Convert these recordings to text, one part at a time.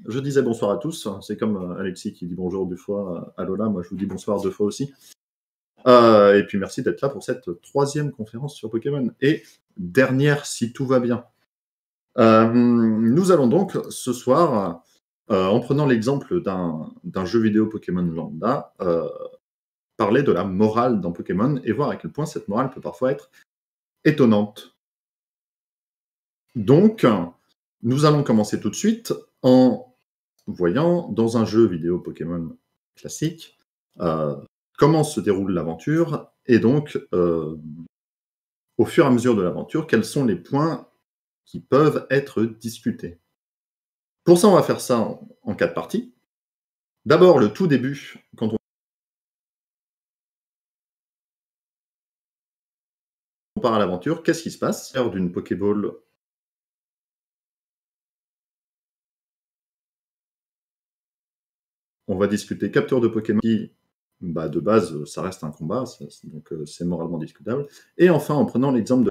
Je disais bonsoir à tous. C'est comme Alexis qui dit bonjour 2 fois à Lola. Moi, je vous dis bonsoir 2 fois aussi. Et puis merci d'être là pour cette 3e conférence sur Pokémon et dernière si tout va bien. Nous allons donc ce soir, en prenant l'exemple d'un jeu vidéo Pokémon lambda, parler de la morale dans Pokémon et voir à quel point cette morale peut parfois être étonnante. Donc, nous allons commencer tout de suite en voyant dans un jeu vidéo Pokémon classique comment se déroule l'aventure et donc au fur et à mesure de l'aventure, quels sont les points qui peuvent être discutés. Pour ça, on va faire ça en 4 parties. D'abord, le tout début, quand on part à l'aventure, qu'est-ce qui se passe? Lors d'une Pokéball, on va discuter capture de Pokémon qui, de base, ça reste un combat, donc c'est moralement discutable. Et enfin, en prenant l'exemple de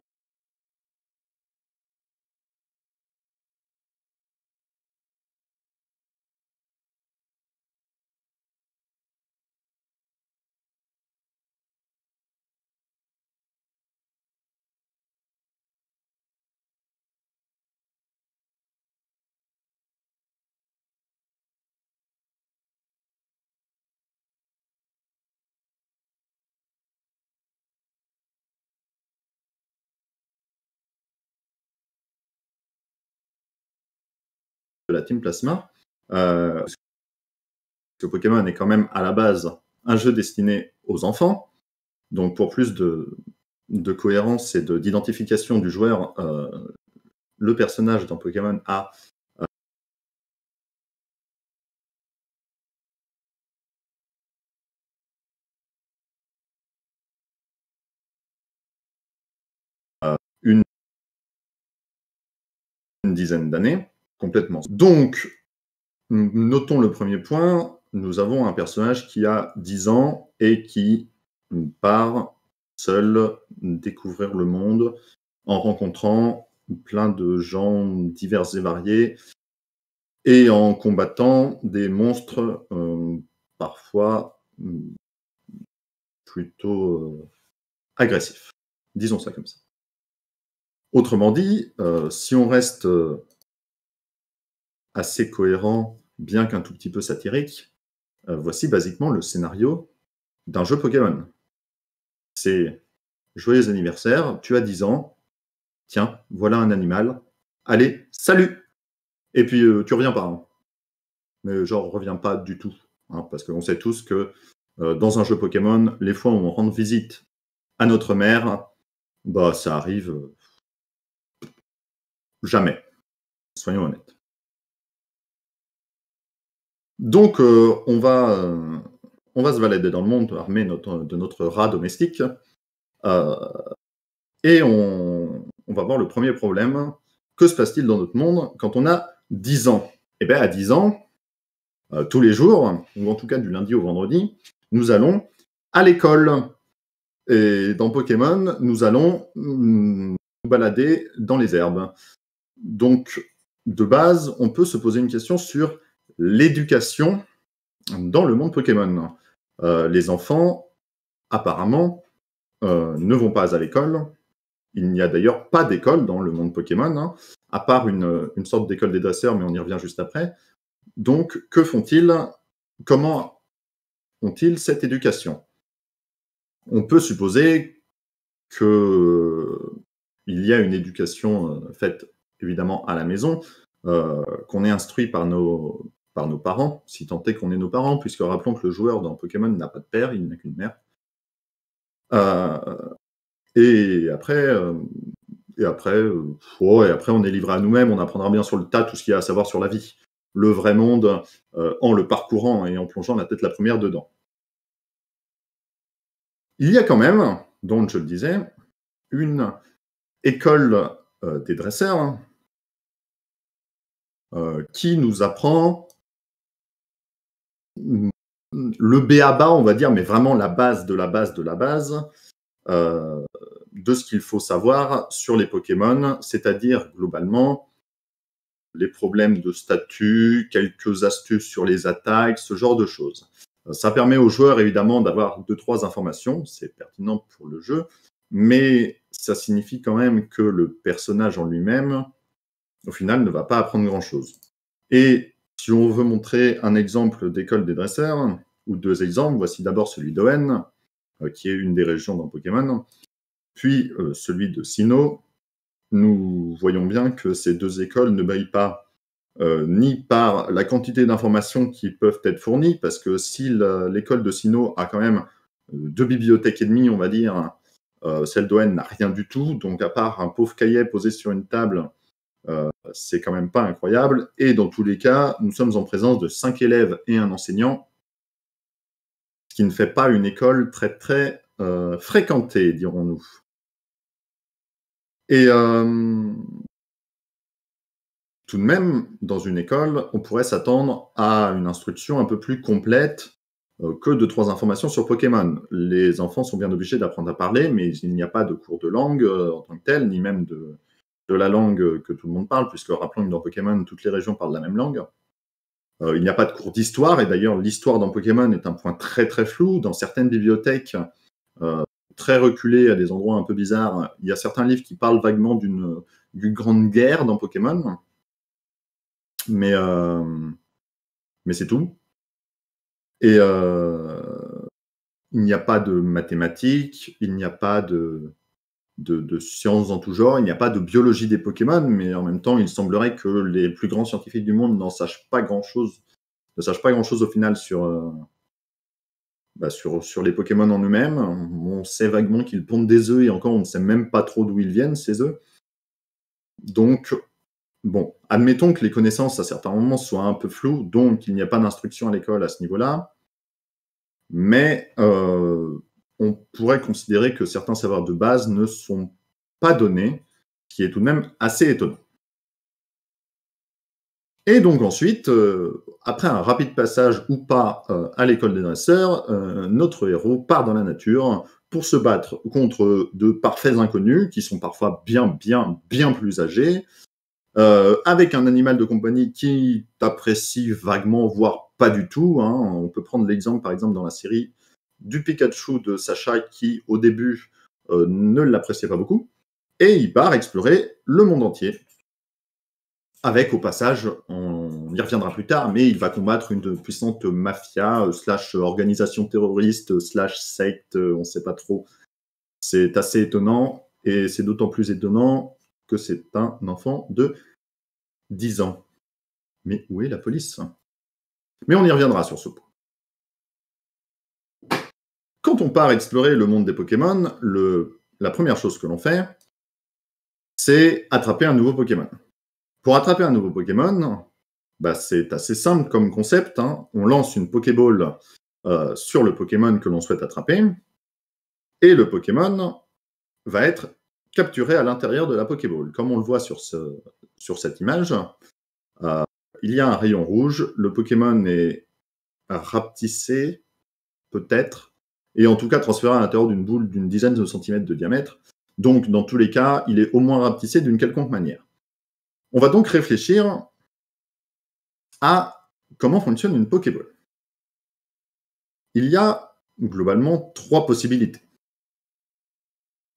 la Team Plasma, parce que Pokémon est quand même à la base un jeu destiné aux enfants, donc pour plus de cohérence et d'identification du joueur, le personnage dans Pokémon a une dizaine d'années, complètement. Donc, notons le premier point, nous avons un personnage qui a 10 ans et qui part seul découvrir le monde en rencontrant plein de gens divers et variés et en combattant des monstres parfois plutôt agressifs. Disons ça comme ça. Autrement dit, si on reste assez cohérent, bien qu'un tout petit peu satirique, voici basiquement le scénario d'un jeu Pokémon. C'est joyeux anniversaire, tu as 10 ans, tiens, voilà un animal, allez, salut! Et puis tu reviens pas. Hein. Mais genre, reviens pas du tout. Hein, parce qu'on sait tous que dans un jeu Pokémon, les fois où on rend visite à notre mère, ça arrive jamais. Soyons honnêtes. Donc, on va se balader dans le monde armé de notre rat domestique. Et on va voir le premier problème. Que se passe-t-il dans notre monde quand on a 10 ans? Eh bien, à 10 ans, tous les jours, ou en tout cas du lundi au vendredi, nous allons à l'école. Et dans Pokémon, nous allons nous balader dans les herbes. Donc, de base, on peut se poser une question sur l'éducation dans le monde Pokémon. Les enfants, apparemment, ne vont pas à l'école. Il n'y a d'ailleurs pas d'école dans le monde Pokémon, hein, à part une sorte d'école des dresseurs, mais on y revient juste après. Donc, que font-ils? Comment ont-ils cette éducation? On peut supposer qu'il y a une éducation faite évidemment à la maison, qu'on est instruit par nos parents, si tant est qu'on est nos parents, puisque rappelons que le joueur dans Pokémon n'a pas de père, il n'a qu'une mère. Et après, on est livré à nous-mêmes, on apprendra bien sur le tas tout ce qu'il y a à savoir sur la vie. Le vrai monde, en le parcourant et en plongeant la tête la première dedans. Il y a quand même, donc je le disais, une école des dresseurs qui nous apprend le b.a.-ba, on va dire, mais vraiment la base de la base de la base de ce qu'il faut savoir sur les Pokémon, c'est-à-dire globalement les problèmes de statut, quelques astuces sur les attaques, ce genre de choses. Ça permet aux joueurs, évidemment, d'avoir 2-3 informations, c'est pertinent pour le jeu, mais ça signifie quand même que le personnage en lui-même, au final, ne va pas apprendre grand-chose. Et si on veut montrer un exemple d'école des dresseurs, ou 2 exemples, voici d'abord celui d'Owen, qui est une des régions dans Pokémon, puis celui de Sinnoh. Nous voyons bien que ces 2 écoles ne baillent pas ni par la quantité d'informations qui peuvent être fournies, parce que si l'école de Sinnoh a quand même 2 bibliothèques et demie, on va dire, celle d'Owen n'a rien du tout, donc à part un pauvre cahier posé sur une table, c'est quand même pas incroyable. Et dans tous les cas, nous sommes en présence de 5 élèves et un enseignant, ce qui ne fait pas une école très très fréquentée, dirons-nous. Et tout de même, dans une école, on pourrait s'attendre à une instruction un peu plus complète que 2-3 informations sur Pokémon. Les enfants sont bien obligés d'apprendre à parler, mais il n'y a pas de cours de langue en tant que tel, ni même de la langue que tout le monde parle, puisque rappelons que dans Pokémon, toutes les régions parlent la même langue. Il n'y a pas de cours d'histoire, et d'ailleurs, l'histoire dans Pokémon est un point très très flou. Dans certaines bibliothèques très reculées, à des endroits un peu bizarres, il y a certains livres qui parlent vaguement d'une grande guerre dans Pokémon, mais c'est tout. Et il n'y a pas de mathématiques, il n'y a pas de sciences en tout genre, il n'y a pas de biologie des Pokémon, mais en même temps, il semblerait que les plus grands scientifiques du monde ne sachent pas grand-chose au final sur les Pokémon en eux-mêmes. On sait vaguement qu'ils pondent des œufs, et encore, on ne sait même pas trop d'où ils viennent, ces œufs. Donc, bon, admettons que les connaissances, à certains moments, soient un peu floues, donc il n'y a pas d'instruction à l'école à ce niveau-là, mais on pourrait considérer que certains savoirs de base ne sont pas donnés, ce qui est tout de même assez étonnant. Et donc ensuite, après un rapide passage ou pas à l'école des dresseurs, notre héros part dans la nature pour se battre contre de parfaits inconnus, qui sont parfois bien plus âgés, avec un animal de compagnie qui t'apprécie vaguement, voire pas du tout. Hein. On peut prendre l'exemple, par exemple, dans la série du Pikachu de Sacha, qui, au début, ne l'appréciait pas beaucoup, et il part explorer le monde entier. Avec, au passage, on y reviendra plus tard, mais il va combattre une puissante mafia, / organisation terroriste, / secte, on ne sait pas trop. C'est assez étonnant, et c'est d'autant plus étonnant que c'est un enfant de 10 ans. Mais où est la police? Mais on y reviendra sur ce point. Quand on part explorer le monde des Pokémon, la première chose que l'on fait, c'est attraper un nouveau Pokémon. Pour attraper un nouveau Pokémon, c'est assez simple comme concept. Hein. On lance une Pokéball sur le Pokémon que l'on souhaite attraper, et le Pokémon va être capturé à l'intérieur de la Pokéball. Comme on le voit sur cette image, il y a un rayon rouge, le Pokémon est rapetissé, peut-être, et en tout cas transféré à l'intérieur d'une boule d'une dizaine de centimètres de diamètre. Donc, dans tous les cas, il est au moins rapetissé d'une quelconque manière. On va donc réfléchir à comment fonctionne une Pokéball. Il y a globalement 3 possibilités.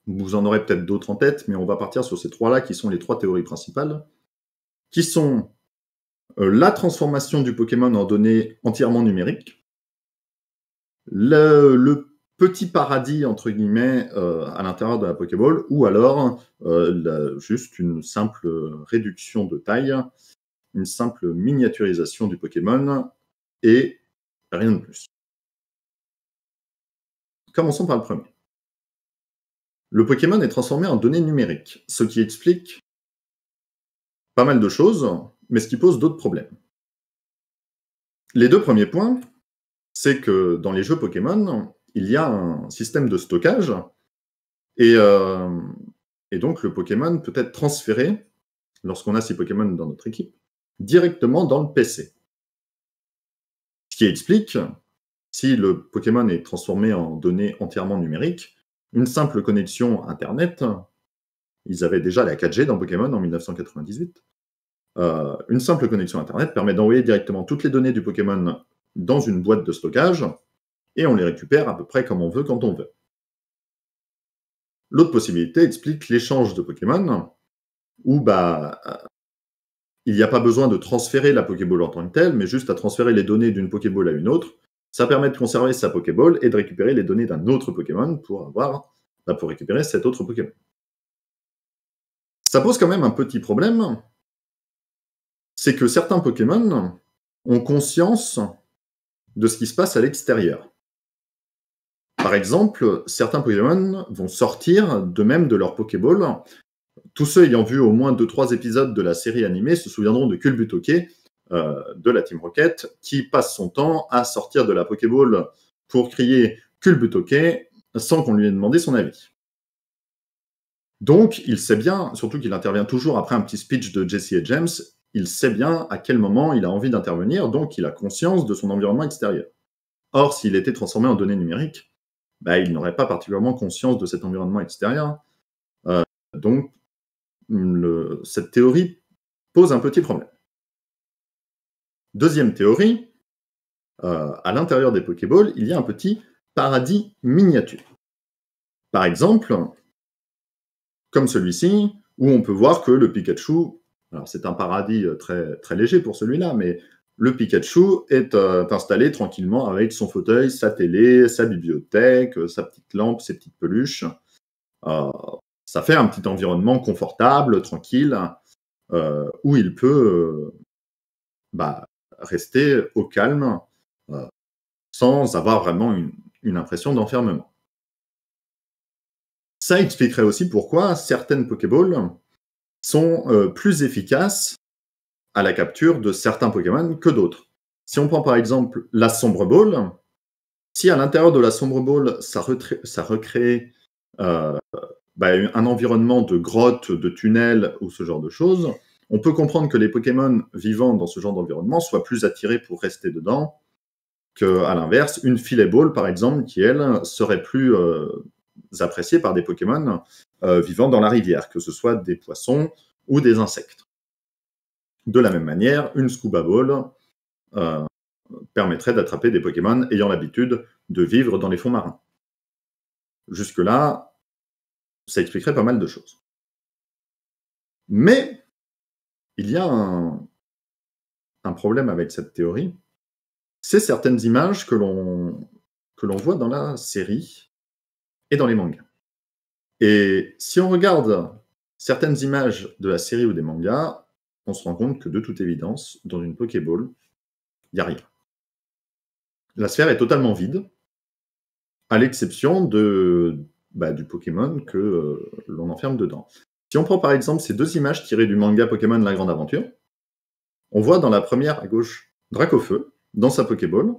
Vous en aurez peut-être d'autres en tête, mais on va partir sur ces 3-là qui sont les 3 théories principales, qui sont la transformation du Pokémon en données entièrement numériques, le petit paradis, entre guillemets, à l'intérieur de la Pokéball, ou alors juste une simple réduction de taille, une simple miniaturisation du Pokémon, et rien de plus. Commençons par le premier. Le Pokémon est transformé en données numériques, ce qui explique pas mal de choses, mais ce qui pose d'autres problèmes. Les 2 premiers points, c'est que dans les jeux Pokémon, il y a un système de stockage, et donc le Pokémon peut être transféré, lorsqu'on a 6 Pokémon dans notre équipe, directement dans le PC. Ce qui explique, si le Pokémon est transformé en données entièrement numériques, une simple connexion Internet, ils avaient déjà la 4G dans Pokémon en 1998, une simple connexion Internet permet d'envoyer directement toutes les données du Pokémon dans une boîte de stockage, et on les récupère à peu près comme on veut, quand on veut. L'autre possibilité explique l'échange de Pokémon, où il n'y a pas besoin de transférer la Pokéball en tant que telle, mais juste à transférer les données d'une Pokéball à une autre. Ça permet de conserver sa Pokéball et de récupérer les données d'un autre Pokémon pour récupérer cet autre Pokémon. Ça pose quand même un petit problème, c'est que certains Pokémon ont conscience de ce qui se passe à l'extérieur. Par exemple, certains Pokémon vont sortir d'eux-mêmes de leur Pokéball. Tous ceux ayant vu au moins 2-3 épisodes de la série animée se souviendront de Culbutoke, de la Team Rocket, qui passe son temps à sortir de la Pokéball pour crier Culbutoke sans qu'on lui ait demandé son avis. Donc, il sait bien, surtout qu'il intervient toujours après un petit speech de Jessie et James, il sait bien à quel moment il a envie d'intervenir, donc il a conscience de son environnement extérieur. Or, s'il était transformé en données numériques, il n'aurait pas particulièrement conscience de cet environnement extérieur. Donc, cette théorie pose un petit problème. Deuxième théorie, à l'intérieur des Pokéballs, il y a un petit paradis miniature. Par exemple, comme celui-ci, où on peut voir que le Pikachu, alors c'est un paradis très, très léger pour celui-là, mais le Pikachu est installé tranquillement avec son fauteuil, sa télé, sa bibliothèque, sa petite lampe, ses petites peluches. Ça fait un petit environnement confortable, tranquille, où il peut rester au calme sans avoir vraiment une impression d'enfermement. Ça expliquerait aussi pourquoi certaines Pokéballs sont plus efficaces à la capture de certains Pokémon que d'autres. Si on prend par exemple la Sombre Ball, si à l'intérieur de la Sombre Ball, ça recrée un environnement de grottes, de tunnels ou ce genre de choses, on peut comprendre que les Pokémon vivant dans ce genre d'environnement soient plus attirés pour rester dedans qu'à l'inverse, une Filet Ball, par exemple, qui, elle, serait plus appréciée par des Pokémon vivant dans la rivière, que ce soit des poissons ou des insectes. De la même manière, une Scuba Ball permettrait d'attraper des Pokémon ayant l'habitude de vivre dans les fonds marins. Jusque-là, ça expliquerait pas mal de choses. Mais il y a un problème avec cette théorie, c'est certaines images que l'on voit dans la série et dans les mangas. Et si on regarde certaines images de la série ou des mangas, on se rend compte que de toute évidence, dans une Pokéball, il n'y a rien. La sphère est totalement vide, à l'exception du Pokémon que l'on enferme dedans. Si on prend par exemple ces deux images tirées du manga Pokémon La Grande Aventure, on voit dans la première à gauche Dracofeu, dans sa Pokéball,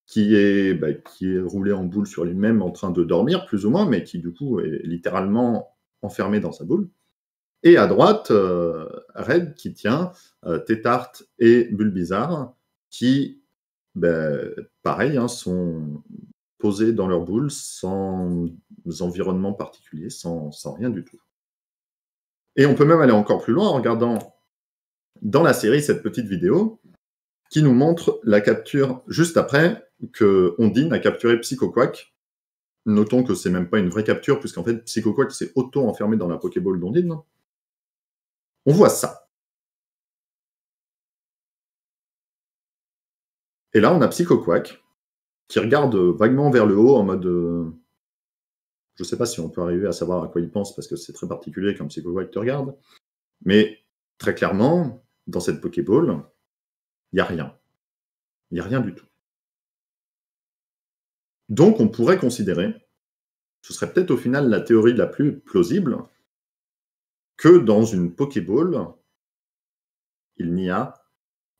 qui est roulé en boule sur lui-même en train de dormir, plus ou moins, mais qui du coup est littéralement enfermé dans sa boule. Et à droite, Red qui tient Tétart et Bulbizarre, qui, pareil, sont posés dans leur boule, sans environnement particulier, sans rien du tout. Et on peut même aller encore plus loin en regardant dans la série cette petite vidéo qui nous montre la capture juste après que Ondine a capturé Psychoquack. Notons que c'est même pas une vraie capture, puisqu'en fait Psychoquack s'est auto-enfermé dans la Pokéball d'Ondine. On voit ça. Et là, on a Psychoquack qui regarde vaguement vers le haut en mode... je sais pas si on peut arriver à savoir à quoi il pense, parce que c'est très particulier quand Psychoquack te regarde. Mais très clairement, dans cette Pokéball, il n'y a rien. Il n'y a rien du tout. Donc, on pourrait considérer, ce serait peut-être au final la théorie la plus plausible, que dans une Pokéball, il n'y a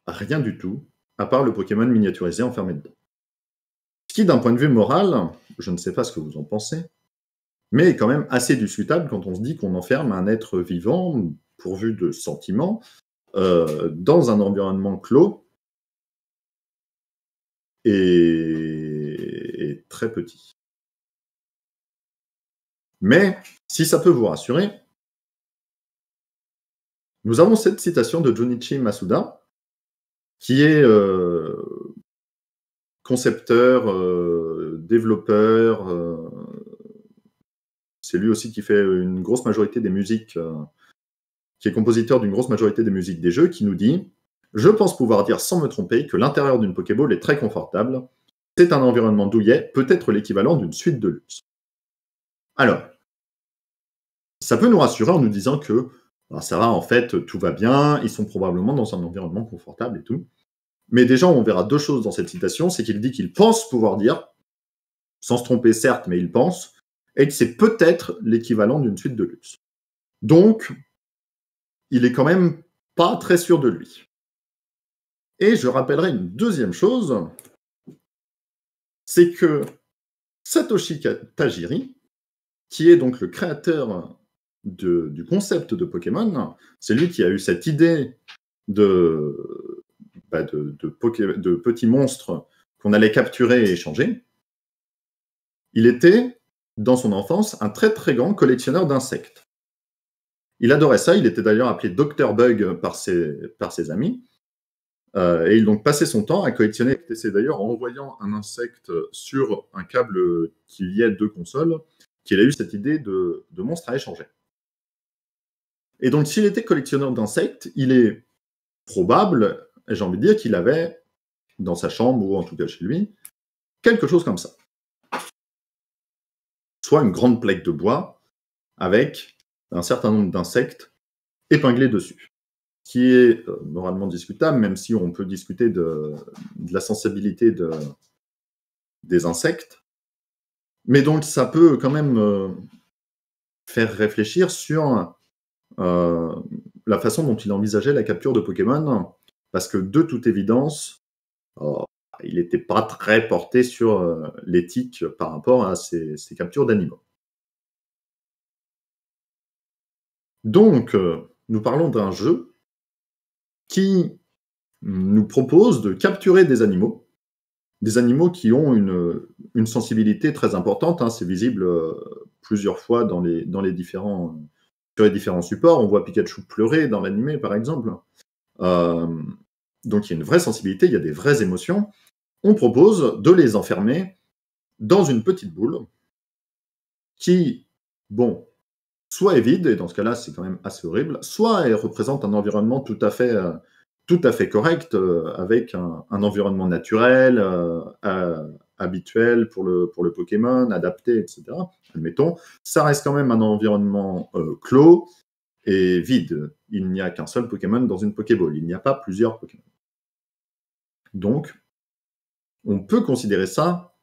rien du tout, à part le Pokémon miniaturisé enfermé dedans. Ce qui, d'un point de vue moral, je ne sais pas ce que vous en pensez, mais est quand même assez discutable quand on se dit qu'on enferme un être vivant, pourvu de sentiments, dans un environnement clos et très petit. Mais, si ça peut vous rassurer, Nous avons cette citation de Junichi Masuda, qui est concepteur, développeur, c'est lui aussi qui fait une grosse majorité des musiques, qui est compositeur d'une grosse majorité des musiques des jeux, qui nous dit « Je pense pouvoir dire sans me tromper que l'intérieur d'une Pokéball est très confortable. C'est un environnement douillet, peut-être l'équivalent d'une suite de luxe. » Alors, ça peut nous rassurer en nous disant que ça va, en fait, tout va bien, ils sont probablement dans un environnement confortable et tout. Mais déjà, on verra deux choses dans cette citation, c'est qu'il dit qu'il pense pouvoir dire, sans se tromper certes, mais il pense, et que c'est peut-être l'équivalent d'une suite de luxe. Donc, il est quand même pas très sûr de lui. Et je rappellerai une deuxième chose, c'est que Satoshi Tajiri, qui est donc le créateur du concept de Pokémon, c'est lui qui a eu cette idée de petits monstres qu'on allait capturer et échanger. Il était, dans son enfance, un très très grand collectionneur d'insectes. Il adorait ça, il était d'ailleurs appelé Dr Bug par ses amis, et il donc passait son temps à collectionner. C'est d'ailleurs en envoyant un insecte sur un câble qui liait deux consoles qu'il a eu cette idée de monstre à échanger. Et donc, s'il était collectionneur d'insectes, il est probable, j'ai envie de dire, qu'il avait, dans sa chambre, ou en tout cas chez lui, quelque chose comme ça. Soit une grande plaque de bois, avec un certain nombre d'insectes épinglés dessus. Ce qui est moralement discutable, même si on peut discuter de la sensibilité des insectes. Mais donc, ça peut quand même faire réfléchir sur la façon dont il envisageait la capture de Pokémon, parce que de toute évidence, il n'était pas très porté sur l'éthique par rapport à ces captures d'animaux. Donc, nous parlons d'un jeu qui nous propose de capturer des animaux qui ont une sensibilité très importante, hein, c'est visible plusieurs fois sur les différents supports. On voit Pikachu pleurer dans l'animé, par exemple. Donc il y a une vraie sensibilité, il y a des vraies émotions. On propose de les enfermer dans une petite boule qui, bon, soit est vide, et dans ce cas-là, c'est quand même assez horrible, soit elle représente un environnement tout à fait correct, avec un environnement naturel, habituel pour le Pokémon, adapté, etc. Admettons, ça reste quand même un environnement clos et vide. Il n'y a qu'un seul Pokémon dans une Pokéball, il n'y a pas plusieurs Pokémon. Donc, on peut considérer ça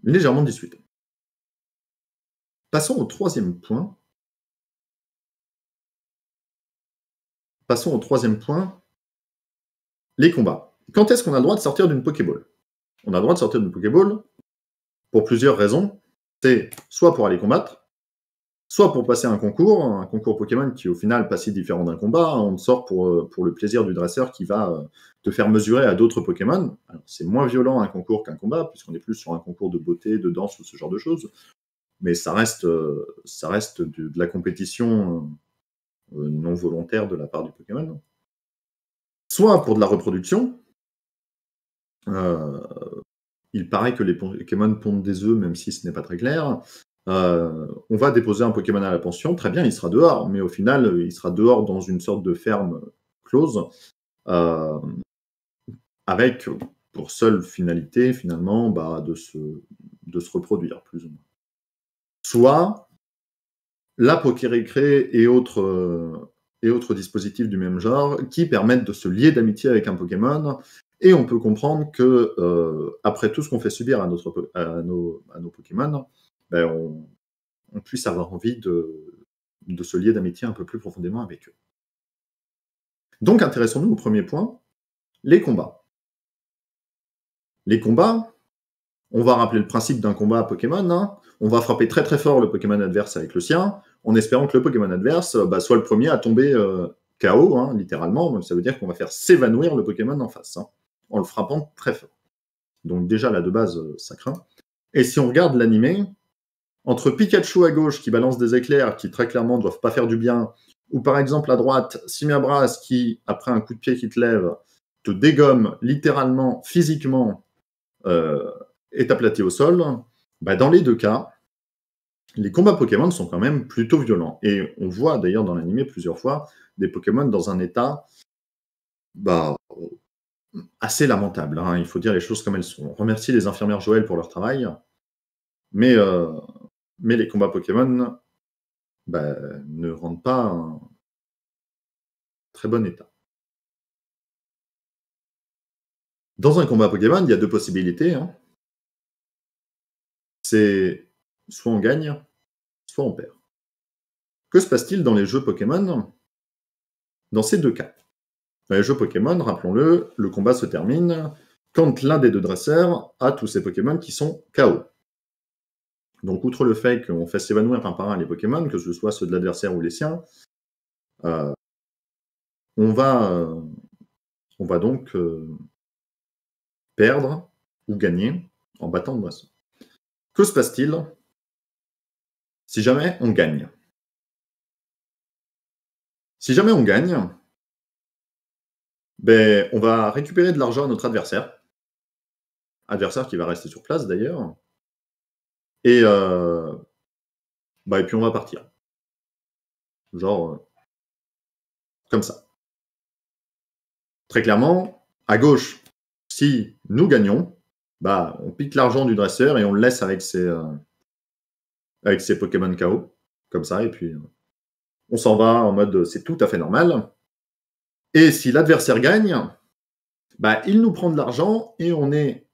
légèrement dissuétant. Passons au troisième point. Les combats. Quand est-ce qu'on a le droit de sortir d'une Pokéball? On a le droit de sortir d'une Pokéball pour plusieurs raisons. C'est soit pour aller combattre, soit pour passer un concours Pokémon qui au final pas si différent d'un combat. On sort pour le plaisir du dresseur qui va te faire mesurer à d'autres Pokémon. Alors, c'est moins violent un concours qu'un combat, puisqu'on est plus sur un concours de beauté, de danse ou ce genre de choses. Mais ça reste de la compétition non volontaire de la part du Pokémon. Soit pour de la reproduction. Il paraît que les Pokémon pondent des œufs, même si ce n'est pas très clair. On va déposer un Pokémon à la pension, très bien, il sera dehors, mais au final, il sera dehors dans une sorte de ferme close, avec pour seule finalité, finalement, de se reproduire, plus ou moins. Soit la Pokérécré et autres dispositifs du même genre qui permettent de se lier d'amitié avec un Pokémon, et on peut comprendre que, après tout ce qu'on fait subir à nos Pokémon, on puisse avoir envie de se lier d'amitié un peu plus profondément avec eux. Donc, intéressons-nous au premier point, les combats. Les combats, on va rappeler le principe d'un combat à Pokémon, hein. On va frapper très très fort le Pokémon adverse avec le sien, en espérant que le Pokémon adverse soit le premier à tomber KO, hein, littéralement. Ça veut dire qu'on va faire s'évanouir le Pokémon en face, hein, en le frappant très fort. Donc déjà, là, de base, ça craint. Et si on regarde l'animé, entre Pikachu à gauche qui balance des éclairs qui très clairement ne doivent pas faire du bien, ou par exemple à droite, Simiabras qui, après un coup de pied qui te lève, te dégomme littéralement, physiquement, est aplati au sol, bah, dans les deux cas, les combats Pokémon sont quand même plutôt violents. Et on voit d'ailleurs dans l'animé plusieurs fois des Pokémon dans un état bah, assez lamentable. Hein. Il faut dire les choses comme elles sont. On remercie les infirmières Joël pour leur travail, mais, mais les combats Pokémon bah, ne rendent pas un très bon état. Dans un combat Pokémon, il y a deux possibilités. Hein. C'est soit on gagne, soit on perd. Que se passe-t-il dans les jeux Pokémon dans ces deux cas? Dans les jeux Pokémon, rappelons-le, le combat se termine quand l'un des deux dresseurs a tous ses Pokémon qui sont KO. Donc, outre le fait qu'on fait s'évanouir un par un les Pokémon, que ce soit ceux de l'adversaire ou les siens, euh, on va donc perdre ou gagner en battant le dresseur. Que se passe-t-il si jamais on gagne? Si jamais on gagne, ben, on va récupérer de l'argent à notre adversaire qui va rester sur place d'ailleurs, et, bah, et puis on va partir. Genre, comme ça. Très clairement, à gauche, si nous gagnons, bah, on pique l'argent du dresseur et on le laisse avec ses Pokémon KO, comme ça, et puis on s'en va en mode c'est tout à fait normal. Et si l'adversaire gagne, bah, il nous prend de l'argent et on est,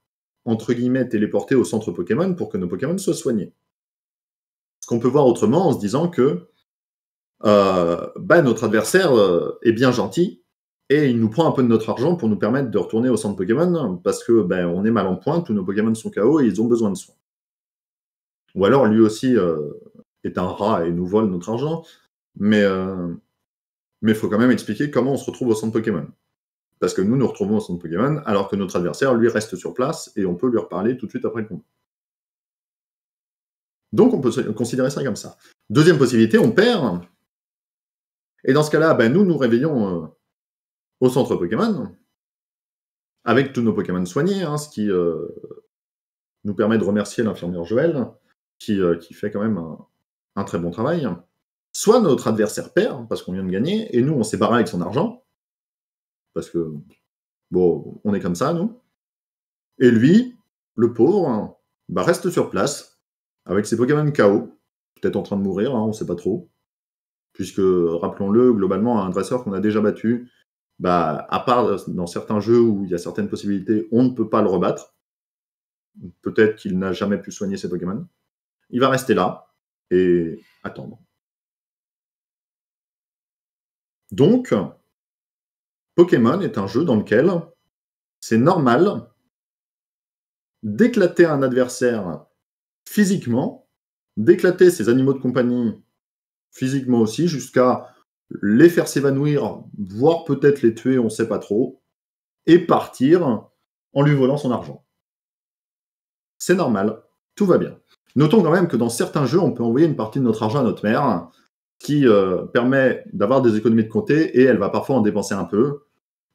entre guillemets, téléporté au centre Pokémon pour que nos Pokémon soient soignés. Ce qu'on peut voir autrement en se disant que bah, notre adversaire est bien gentil et il nous prend un peu de notre argent pour nous permettre de retourner au centre Pokémon parce que ben, on est mal en point, tous nos Pokémon sont KO et ils ont besoin de soins. Ou alors lui aussi est un rat et nous vole notre argent, mais il faut quand même expliquer comment on se retrouve au centre Pokémon. Parce que nous retrouvons au centre Pokémon alors que notre adversaire, lui, reste sur place et on peut lui reparler tout de suite après le combat. Donc on peut considérer ça comme ça. Deuxième possibilité, on perd. Et dans ce cas-là, ben, nous réveillons au centre Pokémon, avec tous nos Pokémon soignés, hein, ce qui nous permet de remercier l'infirmière Joël, qui fait quand même un très bon travail. Soit notre adversaire perd, parce qu'on vient de gagner, et nous, on s'est barré avec son argent, parce que, bon, on est comme ça, nous. Et lui, le pauvre, bah, reste sur place, avec ses Pokémon KO, peut-être en train de mourir, hein, on ne sait pas trop. Puisque, rappelons-le, globalement, un dresseur qu'on a déjà battu, bah, à part dans certains jeux où il y a certaines possibilités, on ne peut pas le rebattre. Peut-être qu'il n'a jamais pu soigner ses Pokémon. Il va rester là et attendre. Donc, Pokémon est un jeu dans lequel c'est normal d'éclater un adversaire physiquement, d'éclater ses animaux de compagnie physiquement aussi, jusqu'à les faire s'évanouir, voire peut-être les tuer, on ne sait pas trop, et partir en lui volant son argent. C'est normal, tout va bien. Notons quand même que dans certains jeux, on peut envoyer une partie de notre argent à notre mère, qui permet d'avoir des économies de côté, et elle va parfois en dépenser un peu.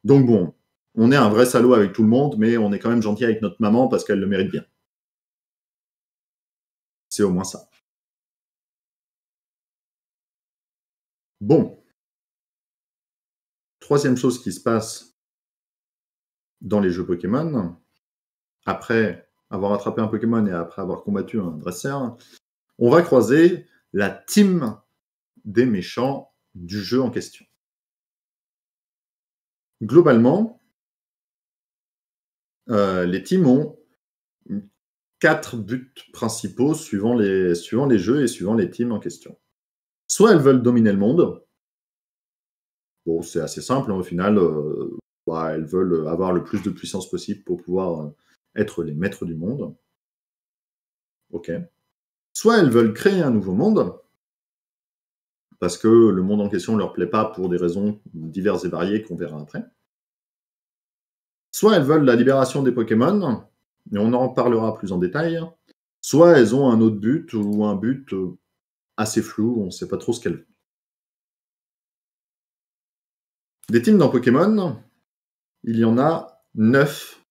Donc bon, on est un vrai salaud avec tout le monde, mais on est quand même gentil avec notre maman parce qu'elle le mérite bien. C'est au moins ça. Bon. Troisième chose qui se passe dans les jeux Pokémon, après avoir attrapé un Pokémon et après avoir combattu un dresseur, on va croiser la team des méchants du jeu en question. Globalement, les teams ont 4 buts principaux suivant les jeux et suivant les teams en question. Soit elles veulent dominer le monde. Bon, c'est assez simple, hein, au final, elles veulent avoir le plus de puissance possible pour pouvoir être les maîtres du monde. Ok. Soit elles veulent créer un nouveau monde, parce que le monde en question ne leur plaît pas pour des raisons diverses et variées qu'on verra après. Soit elles veulent la libération des Pokémon, et on en parlera plus en détail. Soit elles ont un autre but, ou un but assez flou, on ne sait pas trop ce qu'elles veulent. Des teams dans Pokémon, il y en a 9.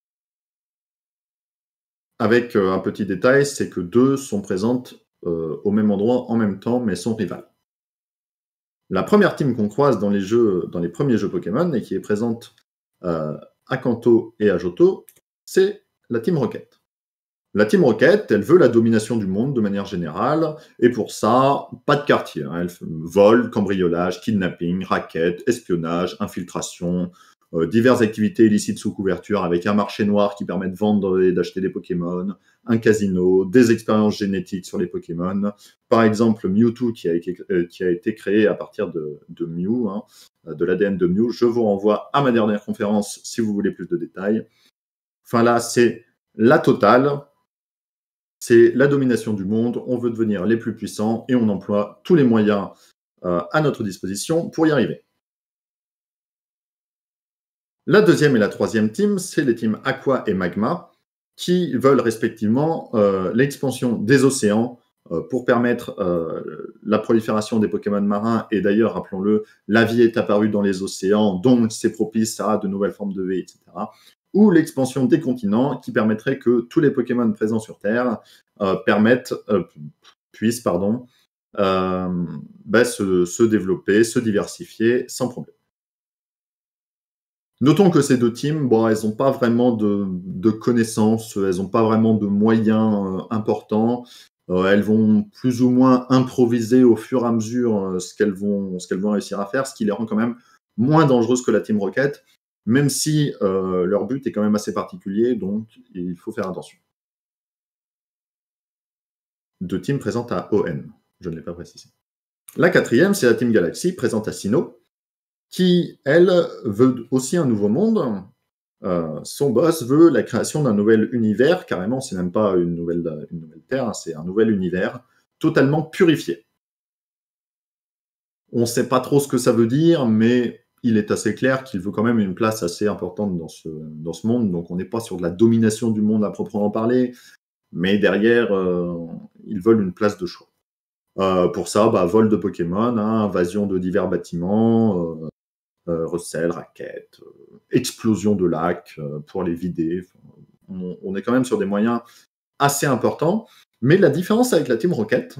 Avec un petit détail, c'est que 2 sont présentes au même endroit en même temps, mais sont rivales. La première team qu'on croise dans les premiers jeux Pokémon et qui est présente à Kanto et à Johto, c'est la Team Rocket. La Team Rocket, elle veut la domination du monde de manière générale, et pour ça, pas de quartier. Elle vole, cambriolage, kidnapping, racket, espionnage, infiltration, diverses activités illicites sous couverture avec un marché noir qui permet de vendre et d'acheter des Pokémon, un casino, des expériences génétiques sur les Pokémon. Par exemple, Mewtwo qui a été créé à partir de Mew, de l'ADN de Mew. Je vous renvoie à ma dernière conférence si vous voulez plus de détails. Enfin là, c'est la totale. C'est la domination du monde, on veut devenir les plus puissants et on emploie tous les moyens à notre disposition pour y arriver. La deuxième et la troisième team, c'est les teams Aqua et Magma, qui veulent respectivement l'expansion des océans pour permettre la prolifération des Pokémon marins. Et d'ailleurs, rappelons-le, la vie est apparue dans les océans, donc c'est propice à de nouvelles formes de vie, etc. Ou l'expansion des continents, qui permettrait que tous les Pokémon présents sur Terre puissent se développer, se diversifier sans problème. Notons que ces deux teams, elles n'ont pas vraiment de connaissances, elles n'ont pas vraiment de moyens importants. Elles vont plus ou moins improviser au fur et à mesure ce qu'elles vont réussir à faire, ce qui les rend quand même moins dangereuses que la Team Rocket, même si leur but est quand même assez particulier, donc il faut faire attention. Deux teams présentes à ON, je ne l'ai pas précisé. La quatrième, c'est la Team Galaxy, présente à Sinnoh, qui, elle, veut aussi un nouveau monde. Son boss veut la création d'un nouvel univers, carrément, c'est même pas une nouvelle Terre, c'est un nouvel univers, totalement purifié. On ne sait pas trop ce que ça veut dire, mais il est assez clair qu'il veut quand même une place assez importante dans ce monde, donc on n'est pas sur de la domination du monde à proprement parler, mais derrière, ils veulent une place de choix. Pour ça, vol de Pokémon, invasion de divers bâtiments, recel, raquettes, explosion de lacs pour les vider. On est quand même sur des moyens assez importants. Mais la différence avec la Team Rocket,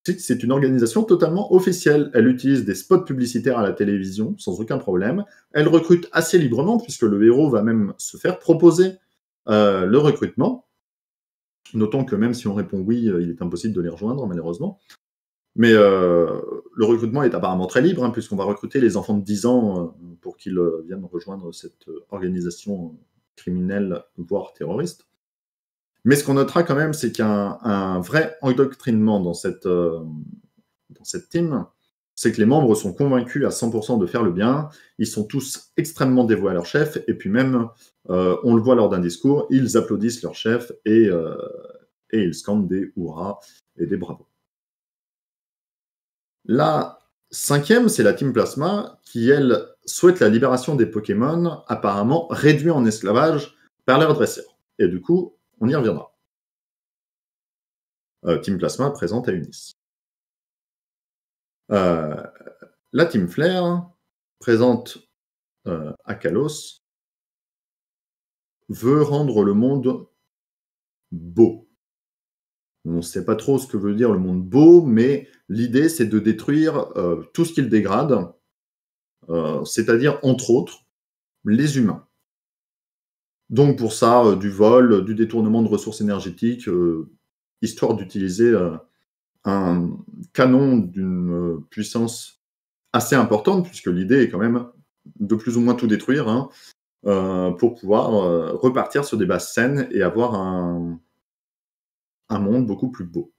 c'est que c'est une organisation totalement officielle. Elle utilise des spots publicitaires à la télévision sans aucun problème. Elle recrute assez librement puisque le héros va même se faire proposer le recrutement. Notons que même si on répond oui, il est impossible de les rejoindre malheureusement. Mais le recrutement est apparemment très libre, puisqu'on va recruter les enfants de 10 ans pour qu'ils viennent rejoindre cette organisation criminelle, voire terroriste. Mais ce qu'on notera quand même, c'est qu'il y a un vrai endoctrinement dans cette team. C'est que les membres sont convaincus à 100% de faire le bien. Ils sont tous extrêmement dévoués à leur chef. Et puis même, on le voit lors d'un discours, ils applaudissent leur chef et ils scandent des hurrahs et des bravos. La cinquième, c'est la Team Plasma, qui, elle, souhaite la libération des Pokémon, apparemment réduits en esclavage par leurs dresseurs. Et du coup, on y reviendra. Team Plasma présente à Unis. La Team Flare, présente à Kalos, veut rendre le monde beau. On ne sait pas trop ce que veut dire le monde beau, mais l'idée, c'est de détruire tout ce qu'il dégrade, c'est-à-dire, entre autres, les humains. Donc pour ça, du vol, du détournement de ressources énergétiques, histoire d'utiliser un canon d'une puissance assez importante, puisque l'idée est quand même de plus ou moins tout détruire, pour pouvoir repartir sur des bases saines et avoir un monde beaucoup plus beau.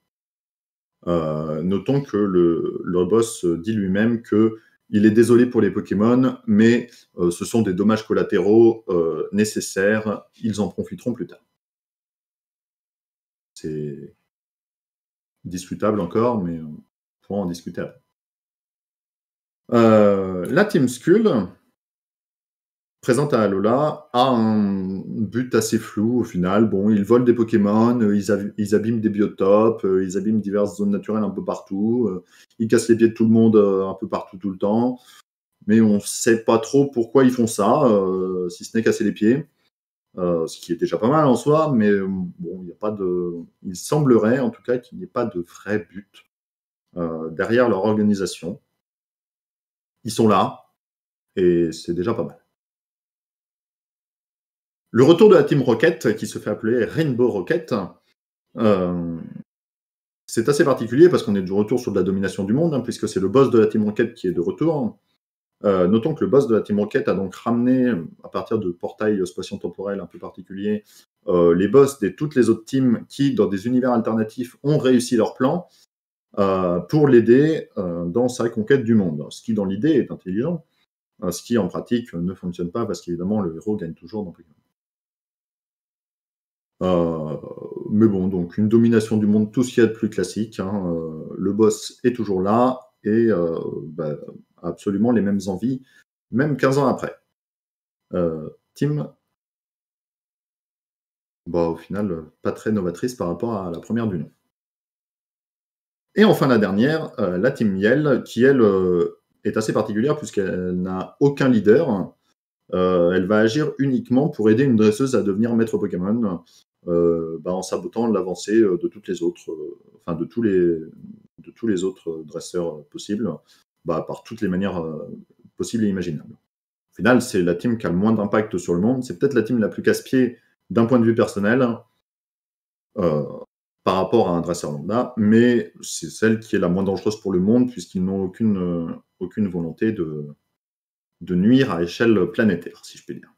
Notons que le boss dit lui-même qu'il est désolé pour les Pokémon, mais ce sont des dommages collatéraux nécessaires, ils en profiteront plus tard. C'est discutable encore, mais on pourra en discuter après. La Team Skull, présente à Alola, a un but assez flou au final. Bon, ils volent des Pokémon, ils abîment des biotopes, ils abîment diverses zones naturelles un peu partout, ils cassent les pieds de tout le monde un peu partout tout le temps. mais on ne sait pas trop pourquoi ils font ça, si ce n'est casser les pieds. Ce qui est déjà pas mal en soi, mais bon, il n'y a pas de. Il semblerait en tout cas qu'il n'y ait pas de vrai but derrière leur organisation. Ils sont là, et c'est déjà pas mal. Le retour de la Team Rocket, qui se fait appeler Rainbow Rocket, c'est assez particulier parce qu'on est de retour sur de la domination du monde, puisque c'est le boss de la Team Rocket qui est de retour. Notons que le boss de la Team Rocket a donc ramené, à partir de portails spatio-temporels un peu particuliers, les boss de toutes les autres teams qui, dans des univers alternatifs, ont réussi leur plan pour l'aider dans sa conquête du monde. Ce qui, dans l'idée, est intelligent. Ce qui, en pratique, ne fonctionne pas parce qu'évidemment, le héros gagne toujours dans Pokémon. Mais bon, donc une domination du monde, tout ce qu'il y a de plus classique. Le boss est toujours là et absolument les mêmes envies, même 15 ans après. Team, au final, pas très novatrice par rapport à la première du nom. Et enfin la dernière, la Team Miel, qui elle est assez particulière puisqu'elle n'a aucun leader. Elle va agir uniquement pour aider une dresseuse à devenir maître Pokémon, en sabotant l'avancée de toutes les autres, de tous les autres dresseurs possibles, par toutes les manières possibles et imaginables. Au final, c'est la team qui a le moins d'impact sur le monde. C'est peut-être la team la plus casse-pied d'un point de vue personnel par rapport à un dresseur lambda, mais c'est celle qui est la moins dangereuse pour le monde puisqu'ils n'ont aucune volonté de nuire à échelle planétaire, si je puis dire.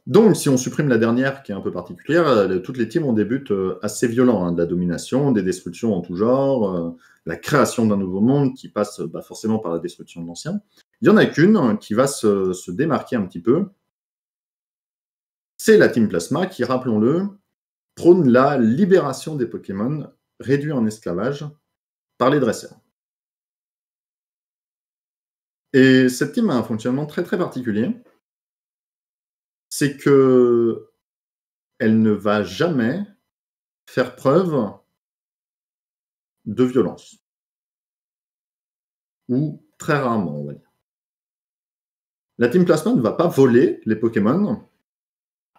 Donc, si on supprime la dernière, qui est un peu particulière, toutes les teams ont des buts assez violents, de la domination, des destructions en tout genre, la création d'un nouveau monde qui passe forcément par la destruction de l'ancien. Il y en a qu'une qui va se démarquer un petit peu. C'est la Team Plasma qui, rappelons-le, prône la libération des Pokémon réduits en esclavage par les dresseurs. Et cette team a un fonctionnement très très particulier. C'est que elle ne va jamais faire preuve de violence. Ou très rarement, on va dire. La Team Plasma ne va pas voler les Pokémon.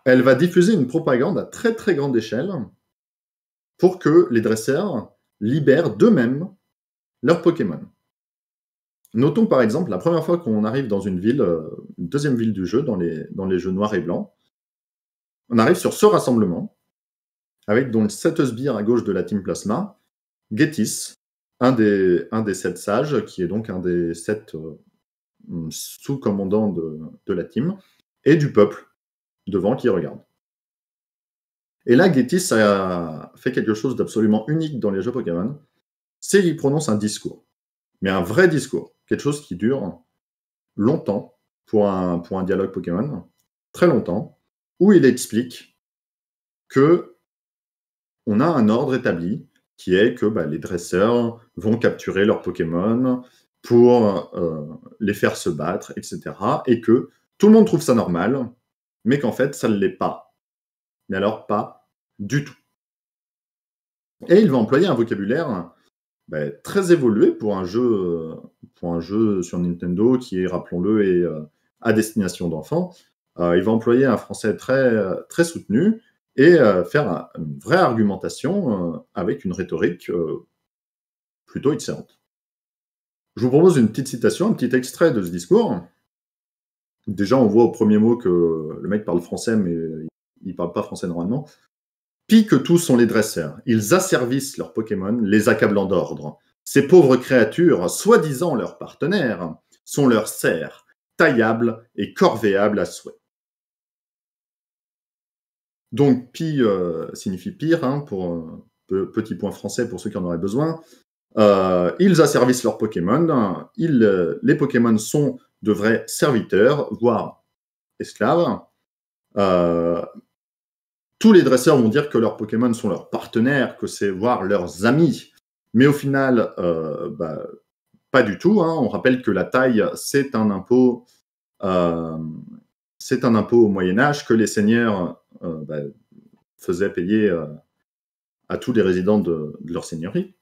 Elle va diffuser une propagande à très très grande échelle pour que les dresseurs libèrent d'eux-mêmes leurs Pokémon. Notons par exemple la première fois qu'on arrive dans une ville, une deuxième ville du jeu, dans les jeux noirs et blancs, on arrive sur ce rassemblement, avec donc 7 sbires à gauche de la Team Plasma, Getis, un des 7 sages, qui est donc un des 7 sous-commandants de la team, et du peuple devant qui regarde. Et là, Getis a fait quelque chose d'absolument unique dans les jeux Pokémon, c'est qu'il prononce un discours. Mais un vrai discours, quelque chose qui dure longtemps pour un dialogue Pokémon, très longtemps, où il explique que on a un ordre établi qui est que les dresseurs vont capturer leurs Pokémon pour les faire se battre, etc. Et que tout le monde trouve ça normal, mais qu'en fait, ça ne l'est pas. Mais alors, pas du tout. Et il va employer un vocabulaire très évolué pour un jeu sur Nintendo qui est, rappelons-le, est à destination d'enfants. Il va employer un français très, très soutenu et faire une vraie argumentation avec une rhétorique plutôt excellente. Je vous propose une petite citation, un petit extrait de ce discours. Déjà, on voit au premier mot que le mec parle français, mais il parle pas français normalement. Pis que tous sont les dresseurs. Ils asservissent leurs Pokémon, les accablant d'ordre. Ces pauvres créatures, soi-disant leurs partenaires, sont leurs serfs, taillables et corvéables à souhait. Donc, Pi signifie pire, pour petit point français pour ceux qui en auraient besoin. Ils asservissent leurs Pokémon. Les Pokémon sont de vrais serviteurs, voire esclaves. Tous les dresseurs vont dire que leurs Pokémon sont leurs partenaires, que c'est voire leurs amis. Mais au final, pas du tout. On rappelle que la taille, c'est un impôt. C'est un impôt au Moyen-Âge que les seigneurs faisaient payer à tous les résidents de leur seigneurie.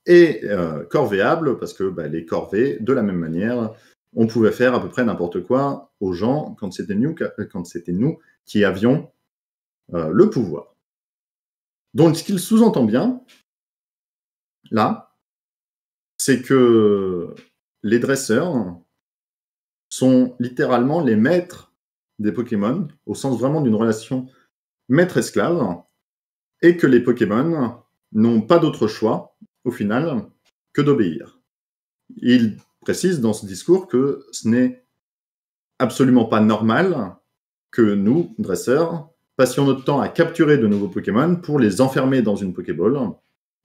et corvéable, parce que les corvées, de la même manière, on pouvait faire à peu près n'importe quoi aux gens quand c'était nous qui avions le pouvoir. Donc, ce qu'il sous-entend bien, là, c'est que les dresseurs sont littéralement les maîtres des Pokémon, au sens vraiment d'une relation maître-esclave, et que les Pokémon n'ont pas d'autre choix, au final, que d'obéir. Il précise dans ce discours que ce n'est absolument pas normal que nous, dresseurs, passions notre temps à capturer de nouveaux Pokémon pour les enfermer dans une Pokéball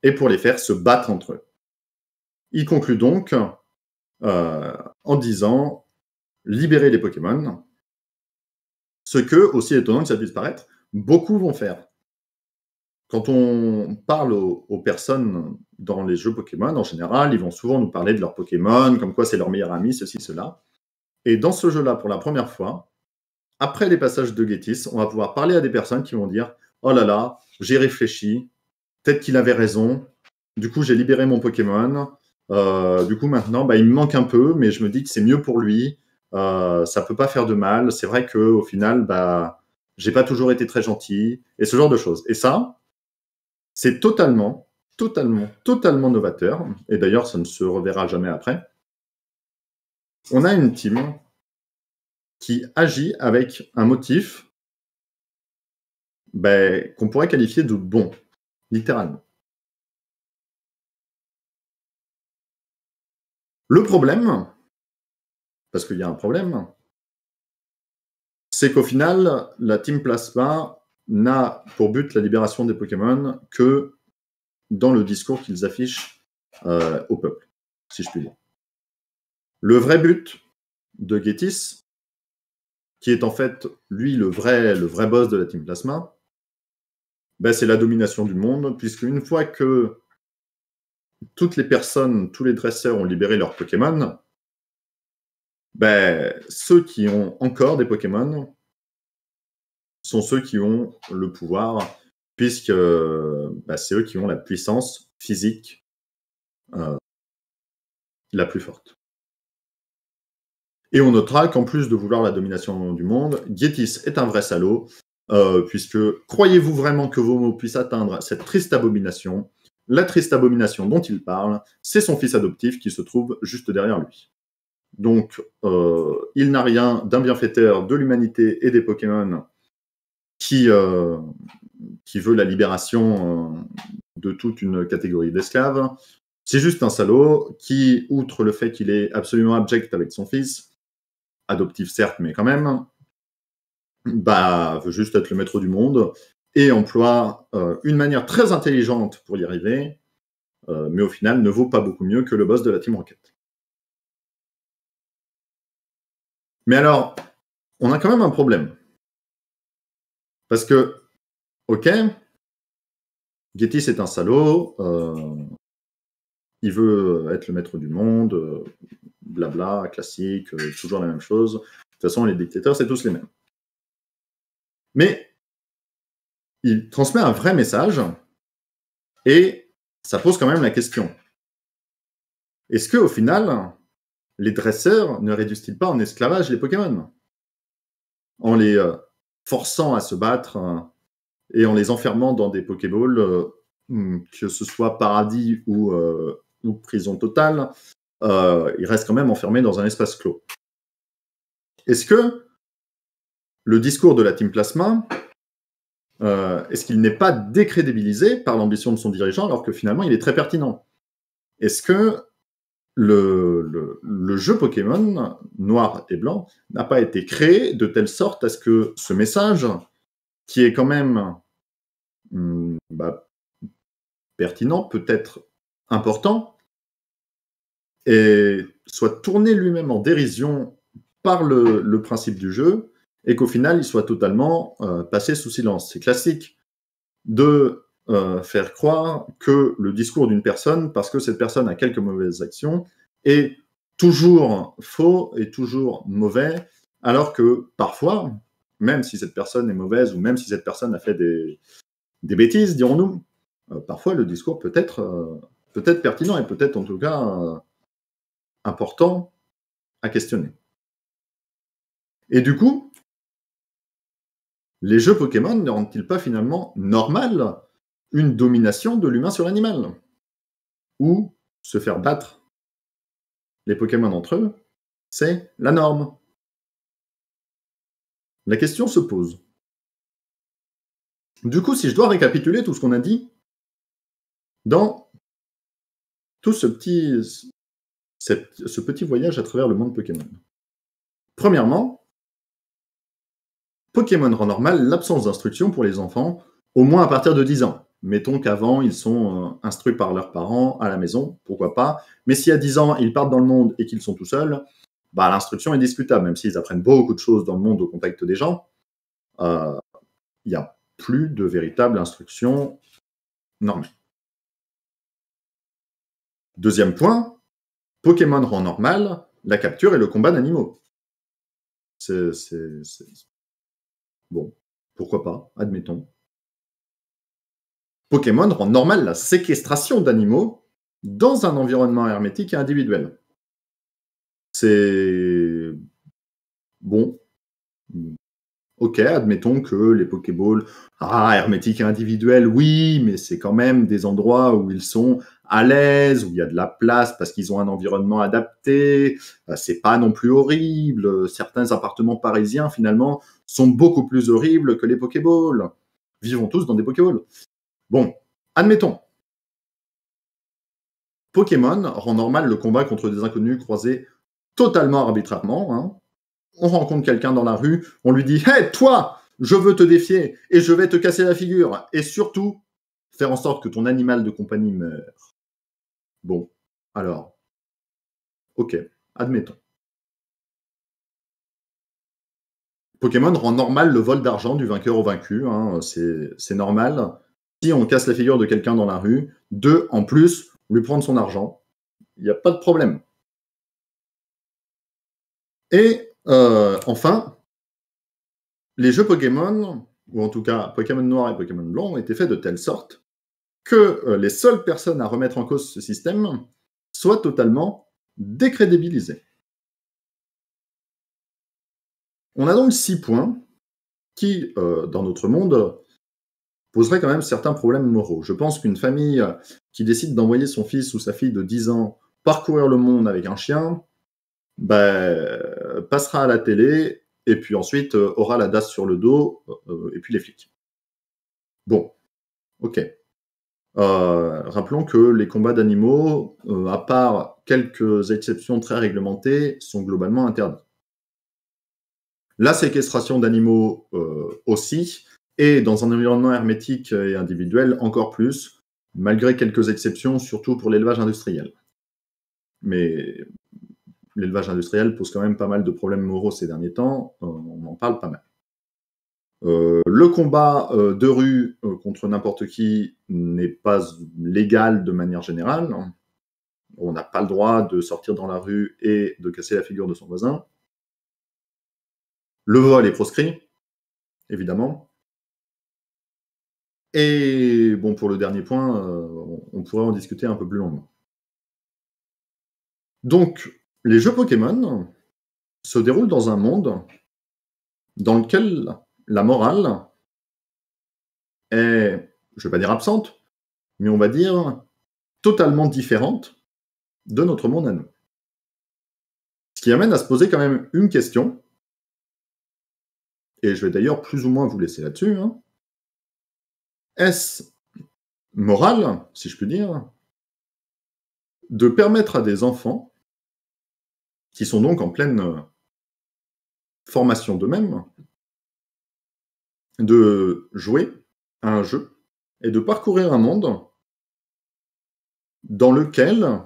et pour les faire se battre entre eux. Il conclut donc en disant « libérer les Pokémon », ce que, aussi étonnant que ça puisse paraître, beaucoup vont faire. Quand on parle aux personnes dans les jeux Pokémon, en général, ils vont souvent nous parler de leurs Pokémon, comme quoi c'est leur meilleur ami, ceci, cela. Et dans ce jeu-là, pour la première fois, après les passages de Gétis, on va pouvoir parler à des personnes qui vont dire « Oh là là, j'ai réfléchi, peut-être qu'il avait raison, du coup j'ai libéré mon Pokémon, du coup maintenant il me manque un peu, mais je me dis que c'est mieux pour lui, ça peut pas faire de mal, c'est vrai qu'au final, j'ai pas toujours été très gentil, et ce genre de choses. » Et ça, c'est totalement novateur, et d'ailleurs ça ne se reverra jamais après. On a une team qui agit avec un motif qu'on pourrait qualifier de bon, littéralement. Le problème, parce qu'il y a un problème, c'est qu'au final, la Team Plasma n'a pour but la libération des Pokémon que dans le discours qu'ils affichent au peuple, si je puis dire. Le vrai but de Gétis, qui est en fait, lui, le vrai boss de la Team Plasma, c'est la domination du monde, puisque une fois que toutes les personnes, tous les dresseurs ont libéré leurs Pokémon, ceux qui ont encore des Pokémon sont ceux qui ont le pouvoir, puisque c'est eux qui ont la puissance physique la plus forte. Et on notera qu'en plus de vouloir la domination du monde, Gétis est un vrai salaud, puisque croyez-vous vraiment que vos mots puissent atteindre cette triste abomination? La triste abomination dont il parle, c'est son fils adoptif qui se trouve juste derrière lui. Donc, il n'a rien d'un bienfaiteur de l'humanité et des Pokémon qui veut la libération de toute une catégorie d'esclaves. C'est juste un salaud qui, outre le fait qu'il est absolument abject avec son fils, adoptif certes, mais quand même, veut juste être le maître du monde et emploie une manière très intelligente pour y arriver, mais au final ne vaut pas beaucoup mieux que le boss de la Team Rocket. Mais alors, on a quand même un problème. Parce que, ok, Gétis est un salaud, il veut être le maître du monde, blabla, classique, toujours la même chose. De toute façon, les dictateurs, c'est tous les mêmes. Mais il transmet un vrai message, et ça pose quand même la question. Est-ce qu'au final, les dresseurs ne réduisent-ils pas en esclavage les Pokémon? En les forçant à se battre et en les enfermant dans des Pokéballs, que ce soit paradis ou prison totale, ils restent quand même enfermés dans un espace clos. Est-ce que le discours de la Team Plasma, est-ce qu'il n'est pas décrédibilisé par l'ambition de son dirigeant alors que finalement il est très pertinent? Est-ce que le jeu Pokémon noir et blanc n'a pas été créé de telle sorte à ce que ce message, qui est quand même pertinent, peut-être important, et soit tourné lui-même en dérision par le principe du jeu, et qu'au final, il soit totalement passé sous silence. C'est classique de faire croire que le discours d'une personne, parce que cette personne a quelques mauvaises actions, est toujours faux et toujours mauvais, alors que parfois, même si cette personne est mauvaise, ou même si cette personne a fait des bêtises, dirons-nous, parfois le discours peut être peut-être pertinent et peut-être en tout cas important à questionner. Et du coup, les jeux Pokémon ne rendent-ils pas finalement normal une domination de l'humain sur l'animal? Ou se faire battre les Pokémon entre eux, c'est la norme? La question se pose. Du coup, si je dois récapituler tout ce qu'on a dit dans tout ce petit voyage à travers le monde Pokémon. Premièrement, Pokémon rend normal l'absence d'instruction pour les enfants, au moins à partir de 10 ans. Mettons qu'avant, ils sont instruits par leurs parents à la maison, pourquoi pas. Mais si à 10 ans, ils partent dans le monde et qu'ils sont tout seuls, bah, l'instruction est discutable, même s'ils apprennent beaucoup de choses dans le monde au contact des gens. Il n'y a plus de véritable instruction normale. Deuxième point, Pokémon rend normal la capture et le combat d'animaux. Bon, pourquoi pas, admettons. Pokémon rend normal la séquestration d'animaux dans un environnement hermétique et individuel. C'est... Bon. Ok, admettons que les Pokéballs, hermétiques et individuels, oui, mais c'est quand même des endroits où ils sont à l'aise, où il y a de la place parce qu'ils ont un environnement adapté. C'est pas non plus horrible. Certains appartements parisiens, finalement, sont beaucoup plus horribles que les Pokéballs. Vivons tous dans des Pokéballs. Bon, admettons. Pokémon rend normal le combat contre des inconnus croisés totalement arbitrairement. Hein. On rencontre quelqu'un dans la rue, on lui dit « Hey, toi, je veux te défier et je vais te casser la figure. Et surtout, faire en sorte que ton animal de compagnie meure. » Bon, alors, ok, admettons. Pokémon rend normal le vol d'argent du vainqueur au vaincu, hein, c'est normal. Si on casse la figure de quelqu'un dans la rue, en plus, lui prendre son argent, il n'y a pas de problème. Et enfin, les jeux Pokémon, ou en tout cas Pokémon Noir et Pokémon Blanc, ont été faits de telle sorte que les seules personnes à remettre en cause ce système soient totalement décrédibilisées. On a donc 6 points qui, dans notre monde, poseraient quand même certains problèmes moraux. Je pense qu'une famille qui décide d'envoyer son fils ou sa fille de 10 ans parcourir le monde avec un chien, passera à la télé et puis ensuite aura la DAS sur le dos et puis les flics. Bon, ok. Rappelons que les combats d'animaux, à part quelques exceptions très réglementées, sont globalement interdits. La séquestration d'animaux aussi, et dans un environnement hermétique et individuel encore plus, malgré quelques exceptions, surtout pour l'élevage industriel. Mais l'élevage industriel pose quand même pas mal de problèmes moraux ces derniers temps, on en parle pas mal. Le combat de rue contre n'importe qui n'est pas légal de manière générale. On n'a pas le droit de sortir dans la rue et de casser la figure de son voisin. Le vol est proscrit, évidemment. Et bon, pour le dernier point, on pourrait en discuter un peu plus longuement. Donc, les jeux Pokémon se déroulent dans un monde dans lequel la morale est, je ne vais pas dire absente, mais on va dire totalement différente de notre monde à nous. Ce qui amène à se poser quand même une question, et je vais d'ailleurs plus ou moins vous laisser là-dessus. Hein. Est-ce moral, si je puis dire, de permettre à des enfants, qui sont donc en pleine formation d'eux-mêmes, de jouer à un jeu et de parcourir un monde dans lequel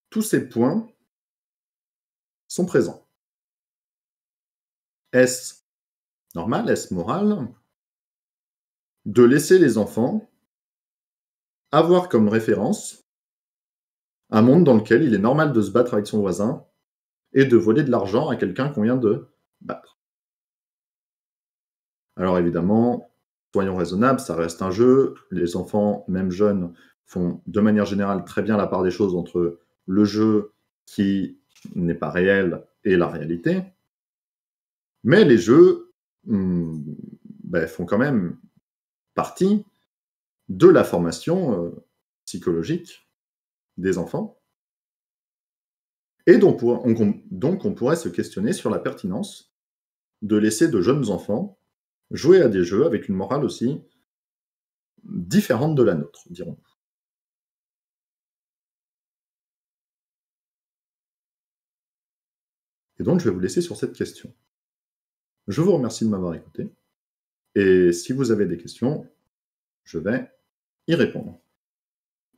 tous ces points sont présents? Est-ce normal, est-ce moral de laisser les enfants avoir comme référence un monde dans lequel il est normal de se battre avec son voisin et de voler de l'argent à quelqu'un qu'on vient de battre? Alors évidemment, soyons raisonnables, ça reste un jeu. Les enfants, même jeunes, font de manière générale très bien la part des choses entre le jeu qui n'est pas réel et la réalité. Mais les jeux font quand même partie de la formation psychologique des enfants. Et donc on pourrait se questionner sur la pertinence de laisser de jeunes enfants jouer à des jeux avec une morale aussi différente de la nôtre, dirons-nous. Et donc je vais vous laisser sur cette question. Je vous remercie de m'avoir écouté, et si vous avez des questions, je vais y répondre.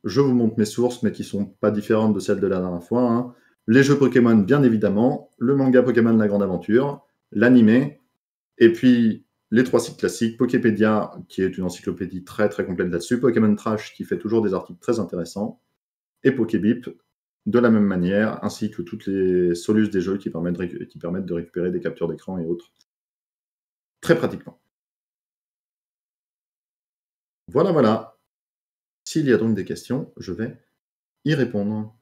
Je vous montre mes sources, mais qui ne sont pas différentes de celles de la dernière fois, hein. Les jeux Pokémon, bien évidemment, le manga Pokémon La Grande Aventure, l'animé, et puis les 3 sites classiques, Poképédia, qui est une encyclopédie très très complète là-dessus, Pokémon Trash, qui fait toujours des articles très intéressants, et Pokébip, de la même manière, ainsi que toutes les solus des jeux qui permettent de récupérer des captures d'écran et autres, très pratiquement. Voilà. S'il y a donc des questions, je vais y répondre.